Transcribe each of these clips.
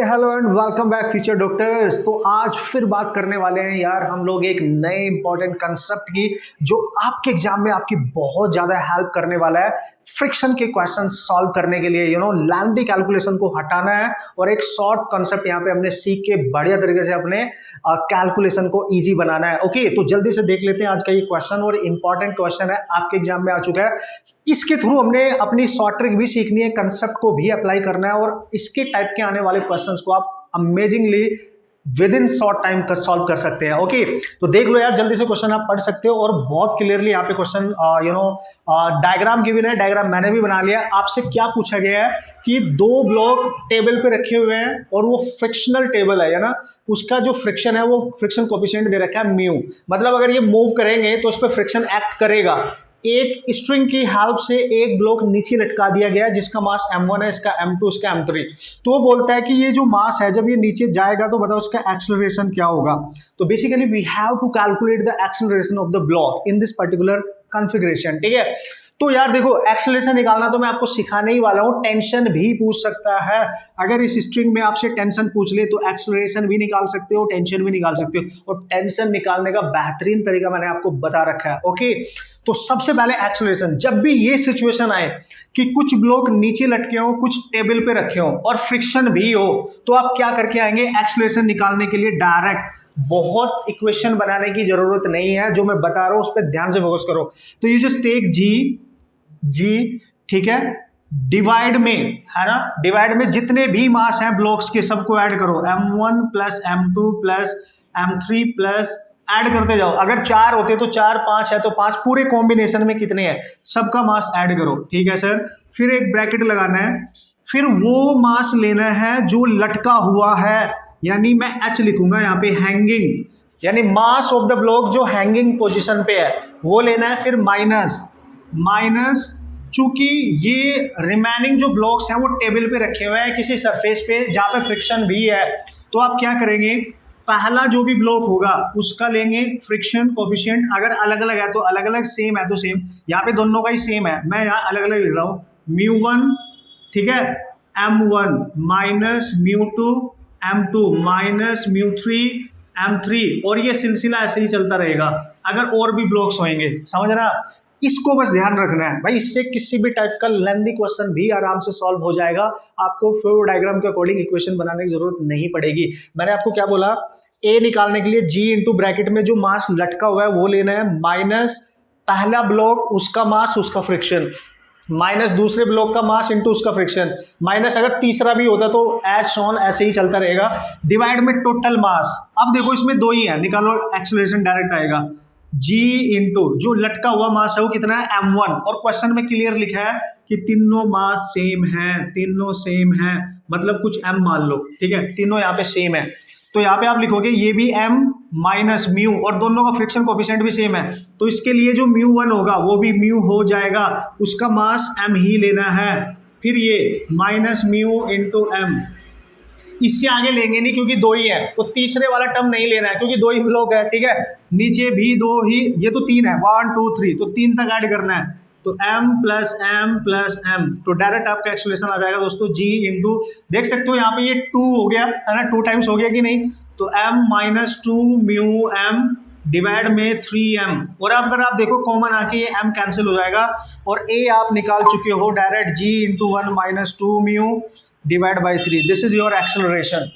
Hello and welcome back future doctors. तो आज फिर बात करने वाले हैं यार हम लोग एक नए इंपॉर्टेंट कंसेप्ट की जो आपके एग्जाम में आपकी बहुत ज़्यादा हेल्प करने वाला है। फ्रिक्शन के क्वेश्चन सॉल्व करने के लिए लेंथी कैलकुलेशन को हटाना है और एक शॉर्ट कॉन्सेप्ट यहाँ पे हमने सीख के बढ़िया तरीके से अपने कैलकुलेशन को इजी बनाना है। ओके, तो जल्दी से देख लेते हैं आज का ये क्वेश्चन और इंपॉर्टेंट क्वेश्चन है, आपके एग्जाम में आ चुका है। इसके थ्रू हमने अपनी शॉर्ट ट्रिक भी सीखनी है, कंसेप्ट को भी अप्लाई करना है और इसके टाइप के आने वाले क्वेश्चंस को आप amazingly with in short time कर सॉल्व कर सकते हैं। ओके, तो देख लो यार, जल्दी से क्वेश्चन आप पढ़ सकते हो और बहुत क्लियरली यहाँ पे क्वेश्चन डायग्राम गिवन है, डायग्राम मैंने भी बना लिया। आपसे क्या पूछा गया है कि दो ब्लॉक टेबल पे रखे हुए हैं और वो फ्रिक्शनल टेबल है ना, उसका जो फ्रिक्शन है वो फ्रिक्शन कोएफिशिएंट दे रखा है म्यू। मतलब अगर ये मूव करेंगे तो उस पर फ्रिक्शन एक्ट करेगा। एक स्ट्रिंग की हेल्प से एक ब्लॉक नीचे लटका दिया गया है जिसका मास m1 है, इसका m2, इसका m3। तो वो बोलता है कि ये जो मास है जब ये नीचे जाएगा तो बताओ उसका एक्सेलरेशन क्या होगा। तो basically we have to calculate the acceleration of the block in this particular configuration. ठीक है, तो यार देखो, एक्सेलरेशन निकालना तो मैं आपको सिखाने ही वाला हूँ। टेंशन भी पूछ सकता है, अगर इस स्ट्रिंग में आपसे टेंशन पूछ ले तो एक्सेलरेशन भी निकाल सकते हो, टेंशन भी निकाल सकते हो। और टेंशन निकालने का बेहतरीन तरीका मैंने आपको बता रखा है। ओके, तो सबसे पहले एक्सेलरेशन, जब भी ये सिचुएशन आए कि कुछ ब्लॉक नीचे लटके हो, कुछ टेबल पे रखे हो और फ्रिक्शन भी हो, तो आप क्या करके आएंगे एक्सेलरेशन निकालने के लिए डायरेक्ट। बहुत इक्वेशन बनाने की जरूरत नहीं है, जो मैं बता रहा हूं उस पर ध्यान से फोकस करो। तो यू जस्ट टेक जी, ठीक है, डिवाइड में है ना, डिवाइड में जितने भी मास हैं ब्लॉक्स के सबको ऐड करो, m1 plus m2 plus m3 plus add करते जाओ। अगर 4 होते तो 4, 5 है तो 5, पूरे कॉम्बिनेशन में कितने हैं सबका मास ऐड करो। ठीक है सर, फिर एक ब्रैकेट लगाना है, फिर वो मास लेना है जो लटका हुआ है, यानी मैं h लिखूंगा यहाँ पे, हैंगिंग, यानी मास ऑफ द ब्लॉक जो हैंगिंग पोजीशन पे है वो लेना है। फिर माइनस चूंकि ये रिमेनिंग जो ब्लॉक्स हैं वो टेबल पे रखे हुए हैं किसी सरफेस पे जहाँ पे फ्रिक्शन भी है, तो आप क्या करेंगे, पहला जो भी ब्लॉक होगा उसका लेंगे फ्रिक्शन कोएफिशिएंट। अगर अलग अलग है तो अलग अलग, सेम है तो सेम। यहाँ पे दोनों का ही सेम है, मैं यहाँ अलग अलग लिख रहा हूँ, म्यू1, ठीक है, m1 minus म्यू2 m2 minus म्यू3 m3, और ये सिलसिला ऐसे ही चलता रहेगा अगर और भी ब्लॉक्स होंगे। समझ रहा, इसको बस ध्यान रखना है भाई, इससे किसी भी टाइप का लेंथी क्वेश्चन भी आराम से सॉल्व हो जाएगा। आपको फ्लो डायग्राम के अकॉर्डिंग इक्वेशन बनाने की जरूरत नहीं पड़ेगी। मैंने आपको क्या बोला, ए निकालने के लिए जी इंटू ब्रैकेट में जो मास लटका हुआ है वो लेना है, माइनस पहला ब्लॉक उसका मास उसका फ्रिक्शन, माइनस दूसरे ब्लॉक का मास इंटू उसका फ्रिक्शन, माइनस अगर तीसरा भी होता तो एज शॉन ऐसे ही चलता रहेगा, डिवाइड में टोटल मास। अब देखो इसमें दो ही है, निकालो एक्सेलरेशन डायरेक्ट आएगा, जी इंटू जो लटका हुआ मास है वो कितना है m1, और क्वेश्चन में क्लियर लिखा है कि तीनों मास सेम है, तीनों सेम है, मतलब कुछ m मान लो, ठीक है, तीनों यहाँ पे सेम है। तो यहाँ पे आप लिखोगे ये भी m माइनस म्यू, और दोनों का फ्रिक्शन कोएफिशिएंट भी सेम है, तो इसके लिए जो म्यू1 होगा वो भी म्यू हो जाएगा, उसका मास m ही लेना है। फिर ये माइनस म्यू इंटू m, इससे आगे लेंगे नहीं क्योंकि दो ही है, तो तीसरे वाला टर्म नहीं लेना है क्योंकि दो ही ब्लॉक है। ठीक है, नीचे भी दो ही, ये तो 3 है, 1 2 3, तो 3 तक ऐड करना है, तो m प्लस m, तो डायरेक्ट आपका एक्सेलरेशन आ जाएगा दोस्तों g इंटू, देख सकते हो यहाँ पे ये 2 हो गया है ना, 2 टाइम्स हो गया कि नहीं, तो m minus 2 mu m divide में 3m, और अब अगर आप देखो कॉमन आके ये m कैंसिल हो जाएगा और a आप निकाल चुके हो direct, g into 1 minus 2 mu divide by 3, this is your acceleration.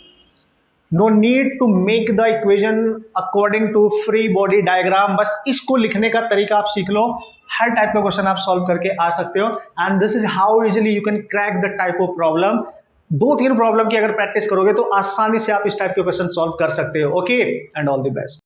No need to make the equation according to free body diagram, बस इसको लिखने का तरीका आप सीख लो, हर टाइप का क्वेश्चन आप सॉल्व करके आ सकते हो। And this is how easily you can crack the type of problem. 2-3 problem की अगर प्रैक्टिस करोगे तो आसानी से आप इस टाइप के क्वेश्चन सॉल्व कर सकते हो। Okay, and all the best.